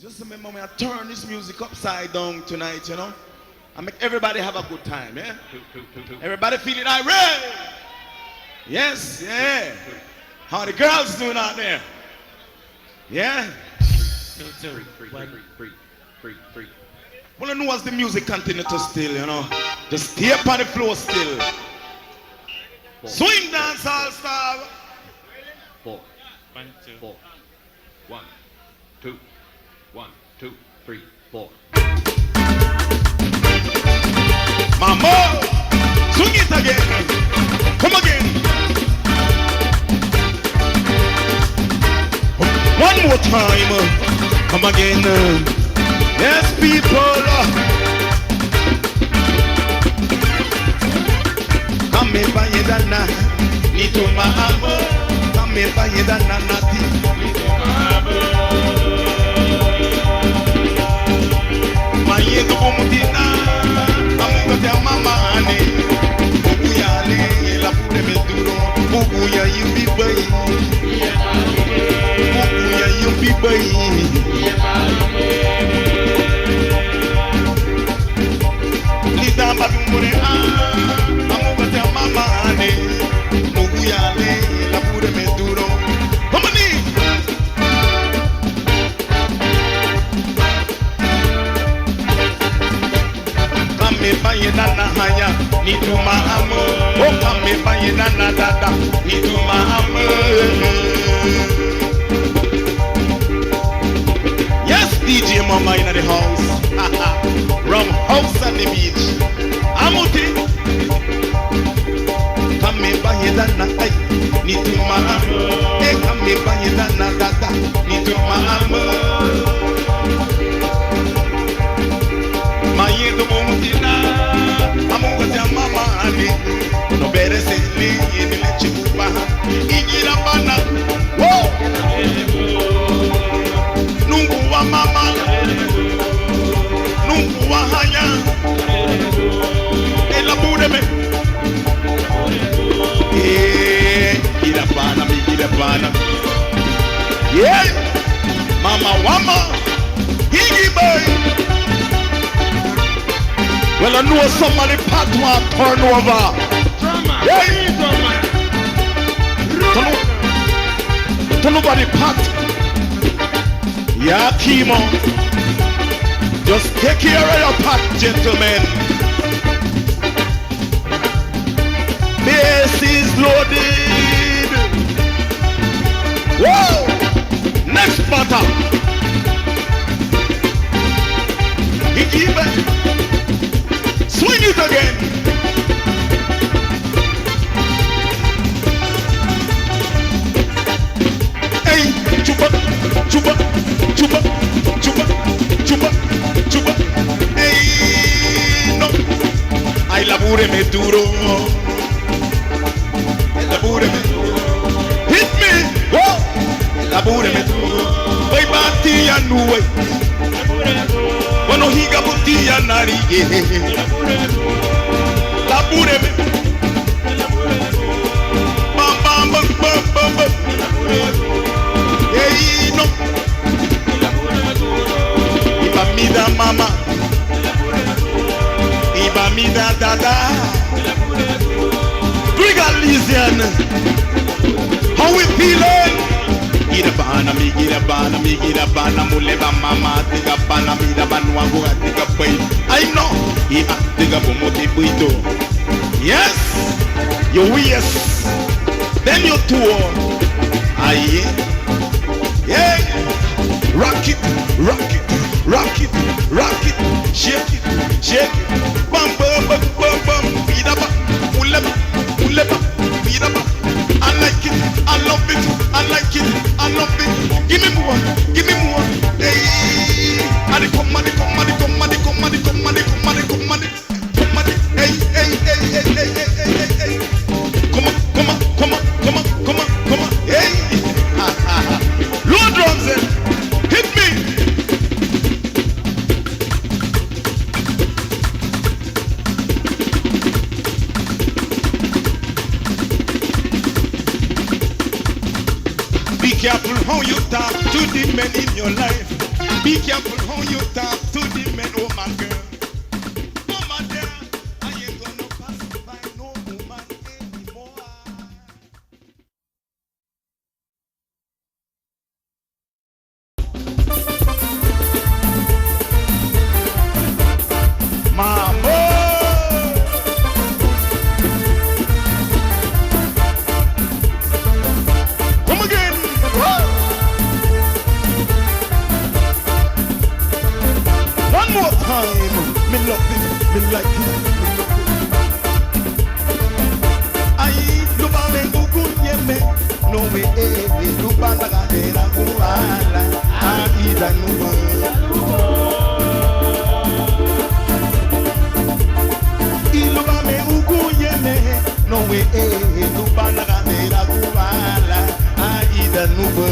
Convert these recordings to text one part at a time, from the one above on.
Just remember me, I turn this music upside down tonight, you know. I make everybody have a good time, yeah? Everybody feeling irate. Yes, yeah. How the girls doing out there? Yeah? Well, I know as the music continue to still, you know. Just stay up on the floor still. Swing dance all star. 4, 4, 1, 2, 1, 2, 3, 4. Mama, swing it again. Come again. One more time. Come again. Yes, people. Come by dana, nito mahabo. Come by dana nati, nito mahabo. Mayedo bomutina, amuka te mama ane. Bubu ya le, la pure me duro. Bubu ya yumbi bay. Bubu ya yumbi bay. Lida babumure amuka te mama ane. Bubu ya le, la pure me duro. Come on in. Kame baye nana haya, ni tuma amo. Oh, kame baye nana dada, ni tuma amo. Yes, DJ Mama in the house. From house on the beach. Amuti. Kame baye nana ay, ni tuma amo. Eh, kame baye nana dada, ni tuma amo. Mayedo bomutina, amunga te mama ani. No better say me in the chupa. Igira bana, whoa. Nungu wa mama, nungu wa hanya. Ela bude me. Gira bana, mi gira bana. Yeah, mama wama, higi boy. Well, I know somebody pat one turn over. Hey! Don't nobody pat. Yeah, Kimo. Just take care of your pat, gentlemen. This is loaded. Whoa! Next batter. He keep it. Swing it again. Hey, chupa, chupa, chupa, chupa, chupa, chupa. Hey, no. Ay, labúreme duro. Labúreme duro. Hit me. Oh. Labúreme duro. Voy batía nube. Bueno, higa botilla nari, labúreme, bam bam bam bam bam bam, hey no, iba mida mama, iba mida dada, Brigalizian, how we feeling? Gira bana, muleba mama, tiga bana, mida banwango, tiga pay. I know, iba, tiga bumuti buito. Yes, you yes, then you tour. Aye, yeah, rock it, rock it, rock it, rock it, shake it, shake it. Bam bam bam bam bam, vida ba, muleba, muleba, vida ba. I like it, I love it, I like it, I love it. Give me more, give me more. Hey, I come, I come, I come, I come, I come, I come, I come, I come, I hey, hey, hey, hey, hey, hey, hey, hey, hey. Come on, come on, come on, come on, come on, come on. Hey, low drums, hit me. Be careful how you talk to the men in your life. Be careful how you talk to the men, oh my girl. Woman there, I ain't gonna pacify no woman anymore. Mama, come again. One more time. Me love it, me like it, me love it. Ay, lupa me gugunyeme, no me lupa la cadera guala, aquí da nuba. Y lupa me gugunyeme, no me lupa la cadera guala, aquí da nuba.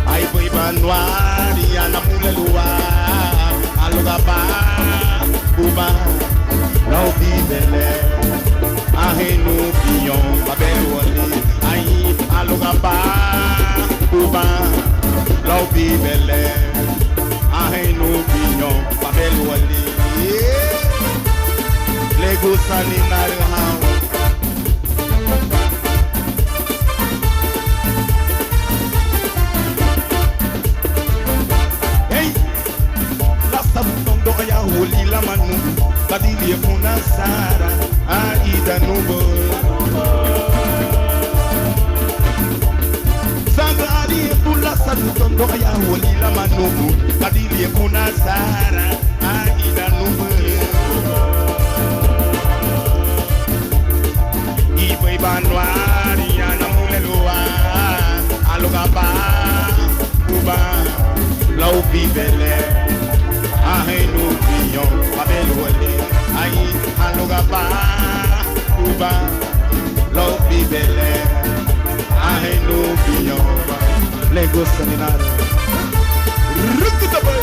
Ay, voy manuari, anamule lua, alugaba, buba, no bibele, ahenu pion, babelwali, ay, alugaba, buba, no bibele, ahenu pion, babelwali, lego sani narihao. Sabutondo ya holi la manu, kadili kuna sara, aida nubo. Sanga ali pula sabutondo ya holi la manu, kadili kuna sara, aida nubo. Ibe banwari ana mulelua, alugaba, kuba, lau bibele. Ahenu pion, babelwale, ayi alugaba, kuba, lo bibele. Ahenu pion, Lagos seminary. Rukutaboy.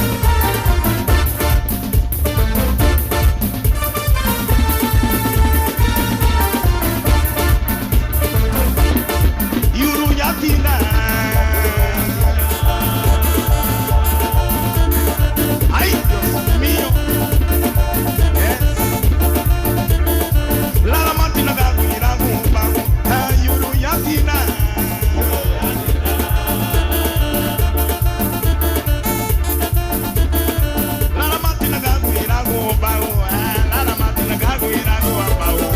Yuru yatina. Ay, Dios mío. Yes. La matina gagu iragu bagu. Ayuru yatina. La matina gagu iragu bagu. La matina gagu iragu bagu.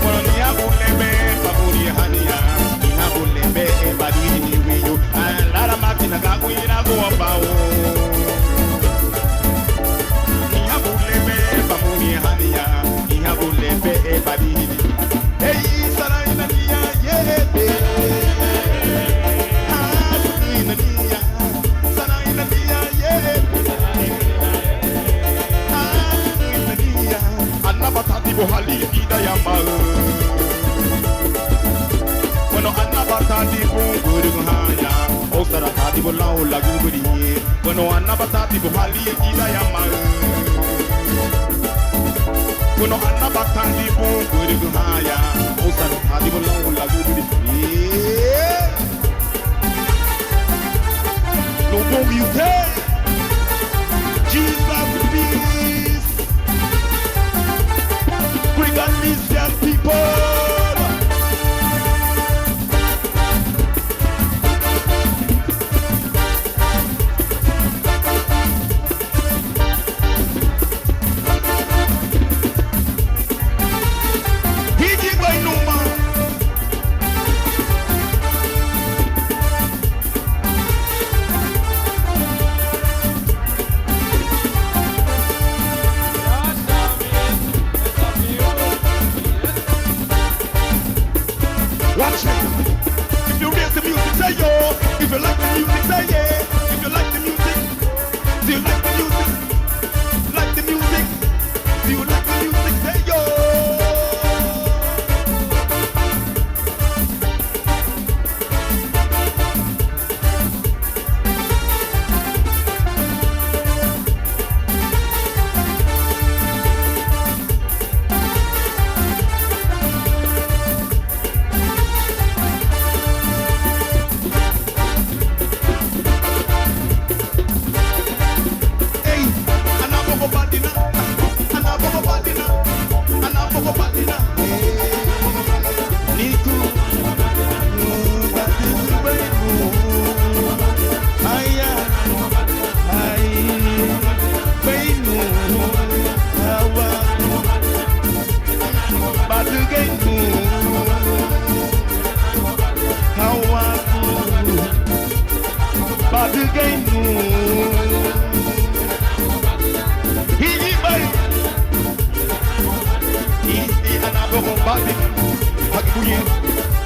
Bueno, ni abulebe baburi hania. Ni abulebe badini ni wiyo. La matina gagu iragu bagu. Ni abulebe baburi hania. Ni abulebe badini. Hey, saraina niya yebe. Saraina niya. Saraina niya yebe. Saraina niya. Anabata di bohali ida yama. Bueno, anabata di bunguru haya. Osara tadi bolau lagu beri. Bueno, anabata di bohali ida yama. Bueno, anabata di bunguru haya. Osara tadi bolau lagu beri. No more you take. Jesus peace. Bring on these young people. Watch it. If you raise the music, say yo. If you like the music, say yeah. If you like the music, do you like the music? Like the music? Do you like the music? Say yo. kawaku badugainu hibai isi anabo babi hakuye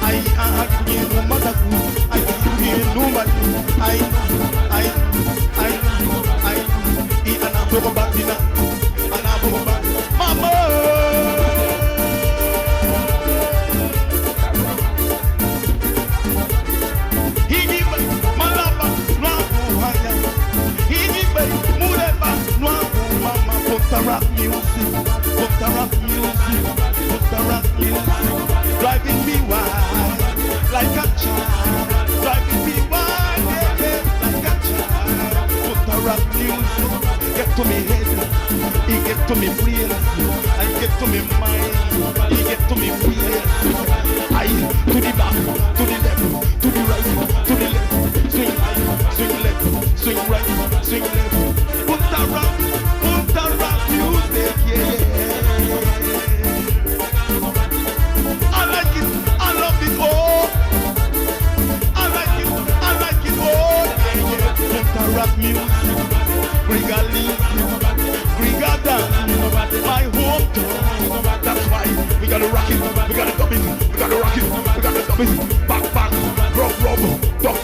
ai hakuye no mataku ai hakuye no mataku ai I anabo babi na anabo babi mama rock music, put the rock music, put the rock music, driving me wild like a child, driving me wild, yeah, yeah, like a child. Put the rock music, get to me head, it get to me brain, I get to me mind, it get to me brain. I to the back, to the left, to the right, to the left, swing right, swing left, swing right, swing left. Put the rock music, yeah. I like it, I love it, oh. I like it, oh, yeah, yeah. Put the rock music, Brigada, my hometown. That's why we gotta rock it, we gotta dub it, we gotta rock it, we gotta dub it. Back, rub, dub,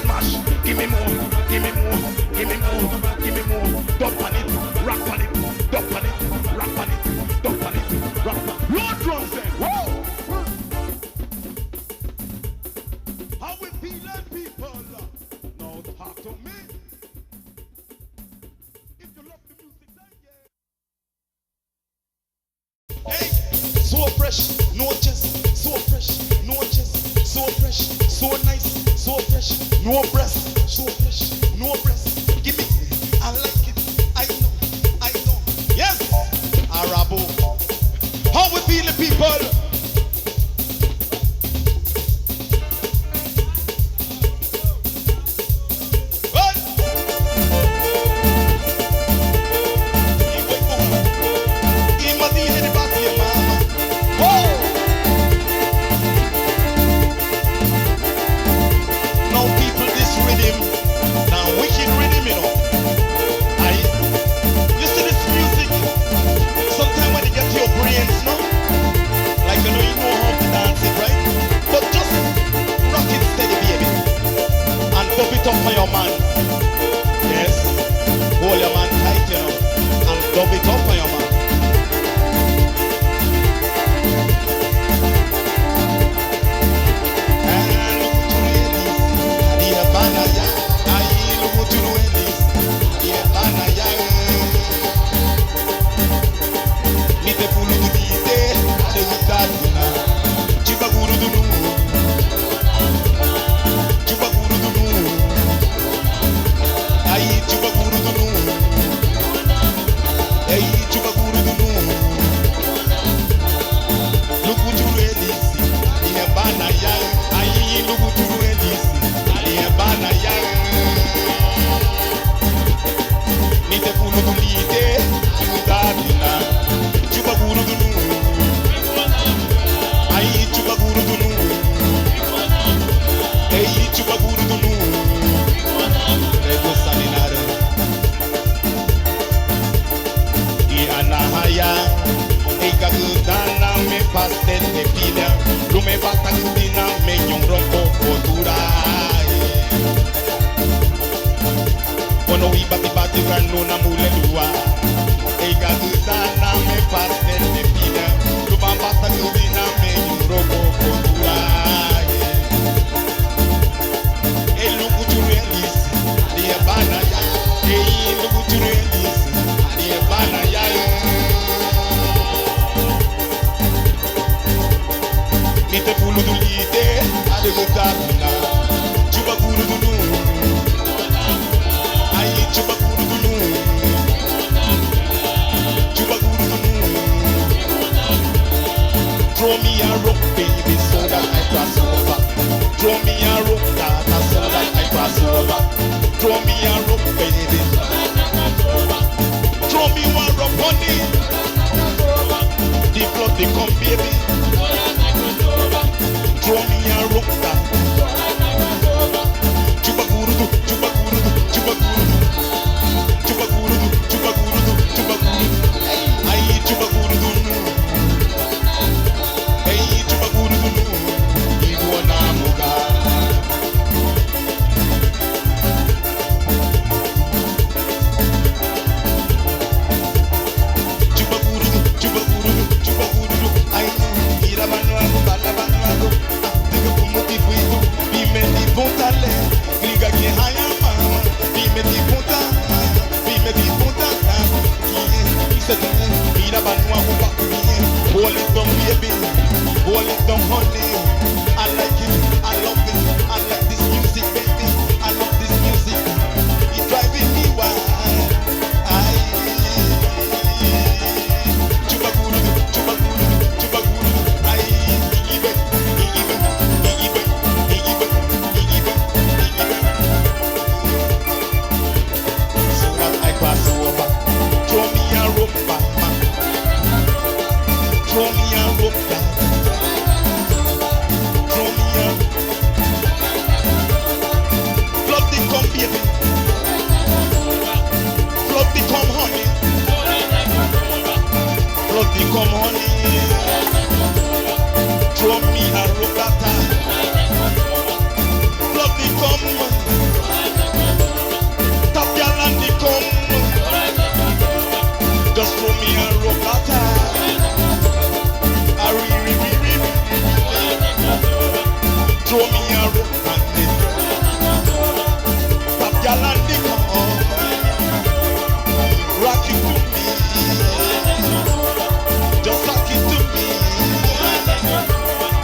mash, give me more, give me more, give me more, give me more. Dub on it, rock on it, dub on it, rock on it, dub on it, rock on it. Lord drums then, whoa! How we feeling, people? Now talk to me. If you love the music, then yeah. Hey, so fresh, no chest, so fresh, no chest, so fresh, so nice, so fresh, no breast, so fresh, no breast. Give me, I like it, I know, yes, Arabo. How we feeling, people? Up for your man, yes. Hold your man tight, you know, and dub it up for your man. Pastel de pila, lume bata kubina me yung rompo cultura. Kono ibati ranu na mulelua, ega gudana me pastel de pila, lume bata kubina me yung rompo cultura. El lugu churelis, dia bana ya, el lugu churelis, dia bana ya. Nite pulu dulite, ade gudana, chuba guru dulu, ayi chuba guru dulu, chuba guru dulu. Throw me a rock, baby, so that I cross over. Throw me a rock, data, so that I cross over. Throw me a rock, baby. Throw me one rock, honey. The blood they come, baby. Throw me a rock, me a rope and it. Top girl and the come. Rock it to me. Just rock it to me.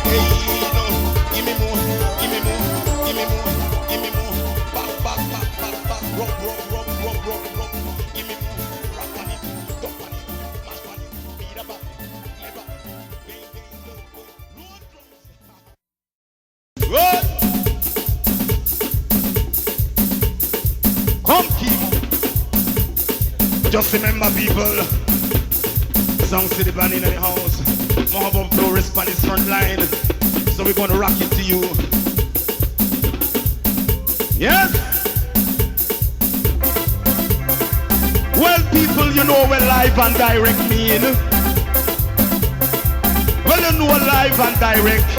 Hey, no. Give me more. Give me more. Give me more. Give me more. Back, back, back, back, back. Rock, rock, rock, rock, rock, rock. Give me more. Rock on it. Dump on it. Mash on it. Beat up. Live up. Bang, bang, go, go. Load drums. Good. Come keep. Just remember, people. Song City Band in the house. More about Flores on this front line. So we're gonna rock it to you. Yes? Well, people, you know what live and direct mean. Well, you know live and direct.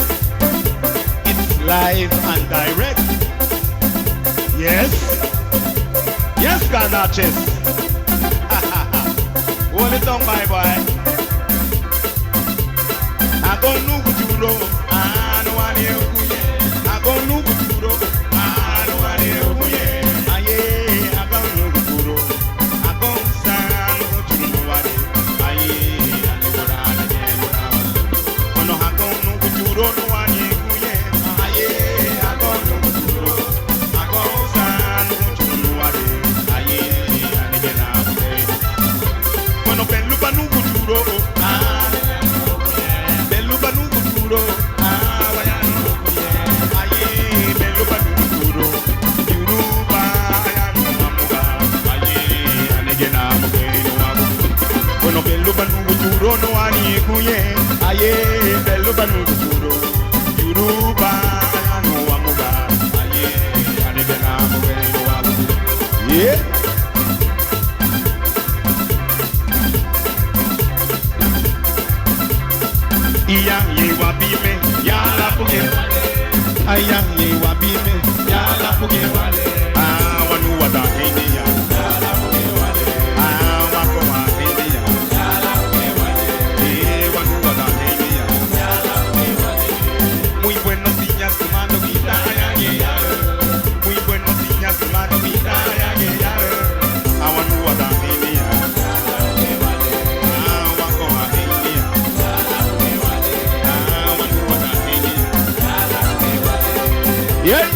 It's live and direct. Yes? Yes, Garnaches. Hold it on, my boy. I go no kuturo, I no one you. I go no kuturo, I no one you. Aye, I go no kuturo, I go san kuturo wale. Aye, I no gora again. Ono I go no kuturo no one you. Aye, I go no kuturo, I go san kuturo wale. Aye, I no gora again. Ono pelupa no kuturo, no ani kuye aye bello banu duro yuruba no amuga aye ane bena muge no amu yeah iya ye wa bime ya la puge aya ye wa bime ya la puge wale ah wanu wada ene ya la puge wale ah wa ko wa ene ya la puge wale eh wanu wada ene ya la puge wale muy buenos días tomando vida ya ya muy buenos días tomando vida ya ya ah wanu wada ene ya la puge wale ah wa ko wa ene ya la puge wale ah wanu wada ene ya la puge wale yeah.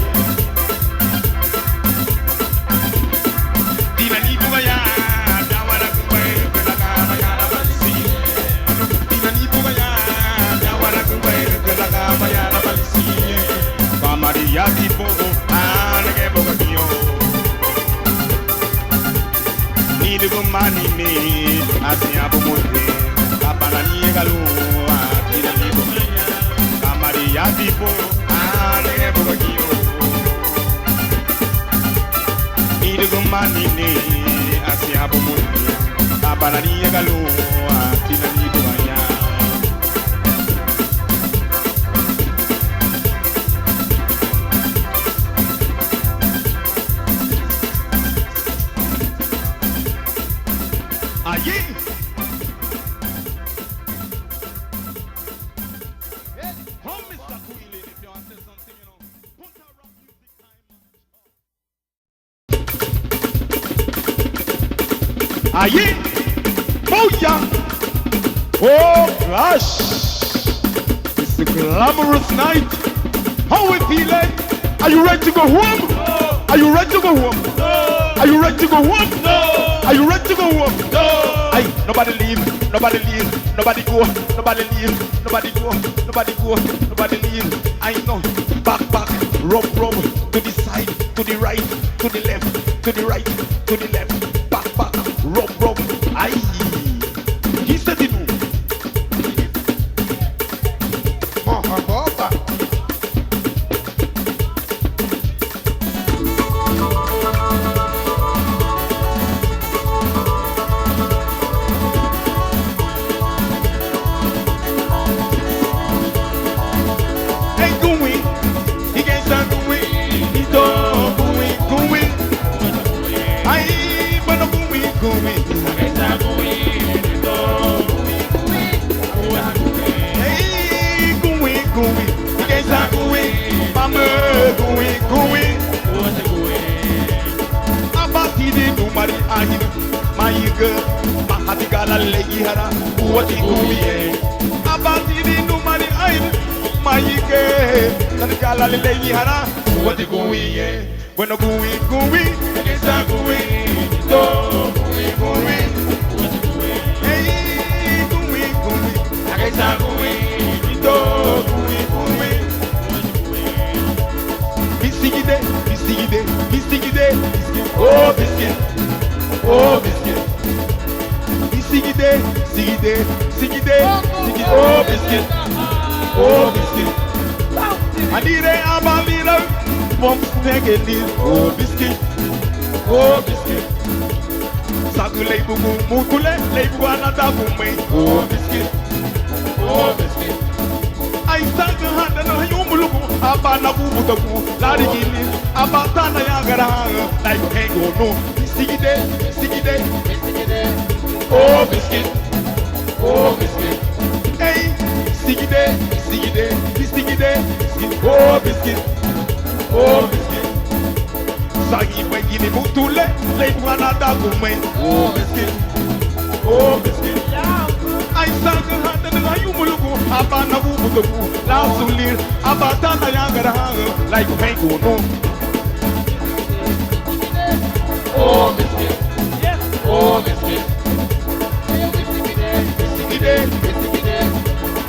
Maria tipo anege bogakio ni de gomani me asia bomote apana ni galu atira ni bomanya Maria tipo anege bogakio ni de gomani me asia bomote apana ni galu atira ni bomanya. Allí. Home Mr. Queen, if you want to say something, you know. Put a rock music time. Allí. Booyah. Oh gosh. It's a glamorous night. How we feeling? Are you ready to go home? No. Are you ready to go home? No. Are you ready to go home? No. Are you ready to go home? No. Aye, nobody leave, nobody leave, nobody go, nobody leave, nobody go, nobody go, nobody leave. I know, back, back, rub, rub, to the side, to the right, to the left, to the right, to the left, back, back, rub, rub. Aye, he said it. hara uwati kuye abati di numari ain mayike tanikala lele hara uwati kuye bueno kuwi esa kuwi do kuwi hey kuwi esa kuwi do kuwi bisigide oh biscuit oh biscuit sigide oh biscuit anire abalira mom tegeli oh biscuit sagule bugu mukule leibu anada bumwe oh biscuit ai saga handa no yumulugu abana bubugu lari gini abatana yagara like hengo no sigide oh biscuit hey sigide oh biscuit sagi wengine mutule leibu anada bumwe oh biscuit ai saga handa no yumulugu abana bubugu la sulir abatana yagara like hengo no oh biscuit oh biscuit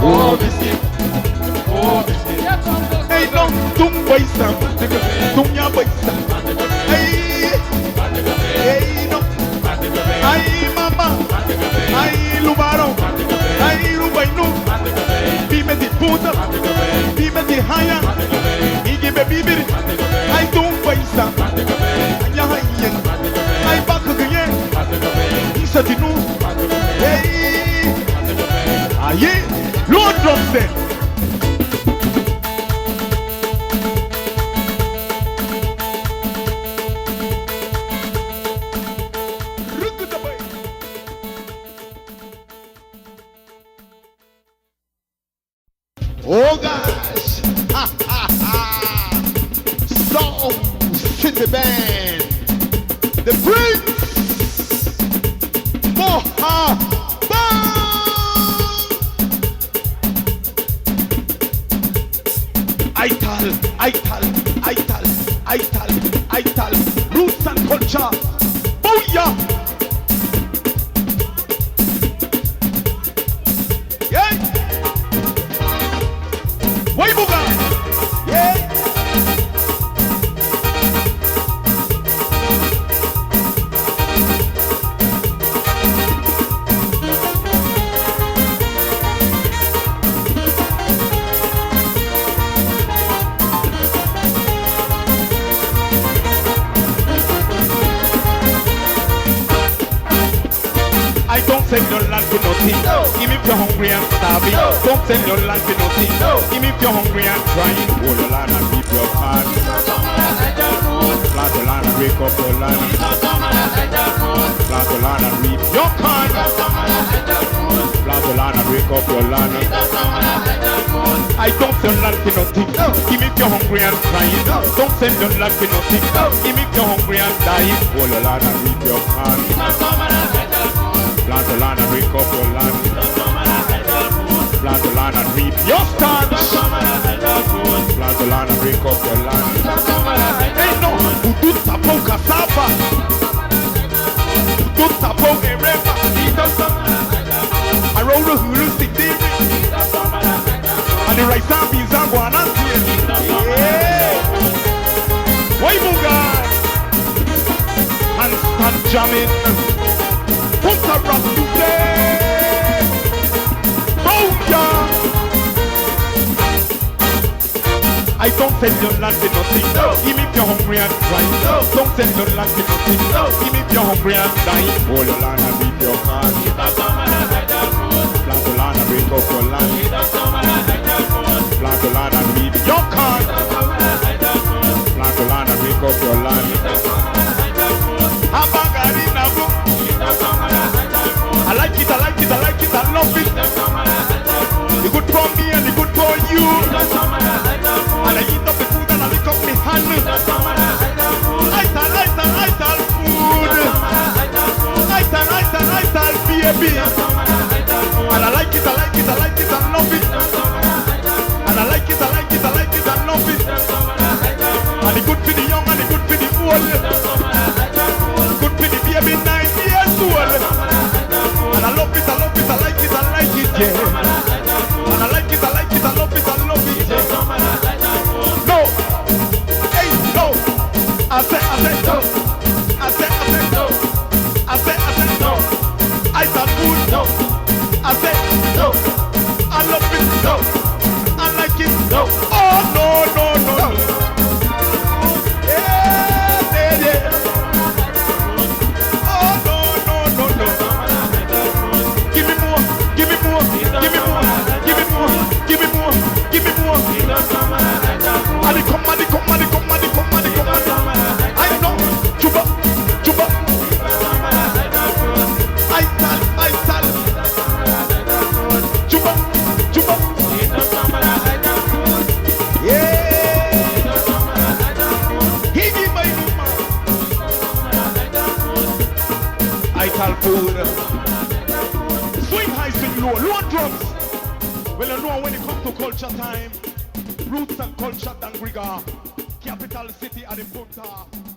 oh biscuit hey no tum baisa tum ya baisa hey no ay mama ay lubaro ay rubainu bime di puta bime di haya igi be bibiri ay tum baisa ya hayen ay bakagye isatinu hey aye Lord drums them. Oh gosh! Ha ha ha! Soul City Band, the Prince Mohammed. Aital, roots and culture. Booyah! Yeah! Waibuga! Yeah! Send your land to nothing. No. Even if you're hungry and starving, no. Don't send your land to nothing. No. Even if you're hungry and crying, hold your land and keep your hand. Plant the land and break up your land. Plant the land and reap your corn. Plant the land and break up your land. I don't send land to nothing. No. Even if you're hungry and crying, no. Don't send your land to nothing. No. Even if you're hungry and dying, hold your land and reap your corn. Plant the land and break up your land. Plant the land and reap your stand. Plant the land and break up your land. Hey no, udu tapo cassava. Udu tapo ereba. I roll the hulu sitiri. And the rice and beans are guana. Yeah. Waibuga. Handstand jamming. Put a rock today. Oh yeah. I don't send your land to nothing. No. Even if you're hungry and crying. No. Don't send your land to nothing. No. Even if you're hungry and dying. Hold your land and reap your corn. Plant the land and break up your land. Plant the land and reap your corn. Plant the land and break up your land. Habagari nabu. I like it, I love it. The good for me and the good for you. And I eat up the food and I lick up my hand. I food. I baby. And the good for the young and the good for the old. Good for the baby 9 years old. And I love it, I love it, I like it, yeah. And I like it, I like it, I love it, yeah. No, hey, no. I say no. I say no. I say no. I said food, no. I say no. I love it, no. I like it, no. Oh no, no, no, no. Yeah, yeah, yeah. Oh no, no, no, no. Give me more, give me more, give me more, give me more, give me more, give me more. And it come, and it come, and it come, and it come, and it come, and it come. I know, chuba, chuba. I tell. Chuba, chuba. Yeah. He give my number. I tell food. Swing high, swing low. Low drums. Well, you know when it comes to culture time, roots and culture, Dan Grigor, capital city at the Punta.